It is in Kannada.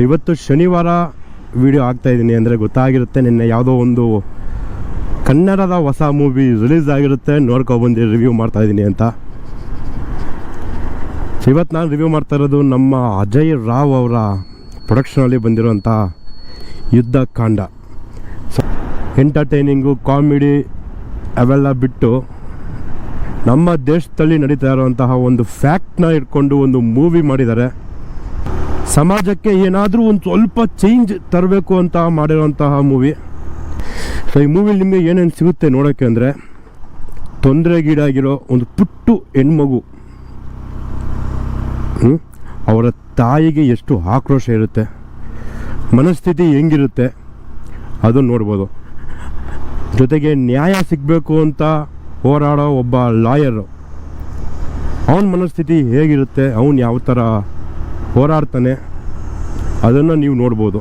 ಇವತ್ತು ಶನಿವಾರ ವಿಡಿಯೋ ಆಗ್ತಾಯಿದ್ದೀನಿ ಅಂದರೆ ಗೊತ್ತಾಗಿರುತ್ತೆ, ನಿನ್ನೆ ಯಾವುದೋ ಒಂದು ಕನ್ನಡದ ಹೊಸ ಮೂವಿ ರಿಲೀಸ್ ಆಗಿರುತ್ತೆ, ನೋಡ್ಕೊಬಂದು ರಿವ್ಯೂ ಮಾಡ್ತಾಯಿದ್ದೀನಿ ಅಂತ. ಇವತ್ತು ನಾನು ರಿವ್ಯೂ ಮಾಡ್ತಾ ಇರೋದು ನಮ್ಮ ಅಜಯ್ ರಾವ್ ಅವರ ಪ್ರೊಡಕ್ಷನಲ್ಲಿ ಬಂದಿರೋಂಥ ಯುದ್ಧ ಕಾಂಡ. ಎಂಟರ್ಟೈನಿಂಗು, ಕಾಮಿಡಿ ಅವೆಲ್ಲ ಬಿಟ್ಟು ನಮ್ಮ ದೇಶದಲ್ಲಿ ನಡೀತಾ ಇರುವಂತಹ ಒಂದು ಫ್ಯಾಕ್ಟ್ನ ಇಟ್ಕೊಂಡು ಒಂದು ಮೂವಿ ಮಾಡಿದ್ದಾರೆ. ಸಮಾಜಕ್ಕೆ ಏನಾದರೂ ಒಂದು ಸ್ವಲ್ಪ ಚೇಂಜ್ ತರಬೇಕು ಅಂತ ಮಾಡಿರೋಂತಹ ಮೂವಿ. ಸೊ ಈ ಮೂವಿಲಿ ನಿಮಗೆ ಏನೇನು ಸಿಗುತ್ತೆ ನೋಡೋಕ್ಕೆ ಅಂದರೆ, ತೊಂದರೆಗೀಡಾಗಿರೋ ಒಂದು ಪುಟ್ಟು ಹೆಣ್ಮಗು, ಅವರ ತಾಯಿಗೆ ಎಷ್ಟು ಆಕ್ರೋಶ ಇರುತ್ತೆ, ಮನಸ್ಥಿತಿ ಹೆಂಗಿರುತ್ತೆ ಅದನ್ನು ನೋಡ್ಬೋದು. ಜೊತೆಗೆ ನ್ಯಾಯ ಸಿಗಬೇಕು ಅಂತ ಹೋರಾಡೋ ಒಬ್ಬ ಲಾಯರು, ಅವನ ಮನಸ್ಥಿತಿ ಹೇಗಿರುತ್ತೆ, ಅವನು ಯಾವ ಥರ ಹೋರಾಡ್ತಾನೆ ಅದನ್ನು ನೀವು ನೋಡ್ಬೋದು.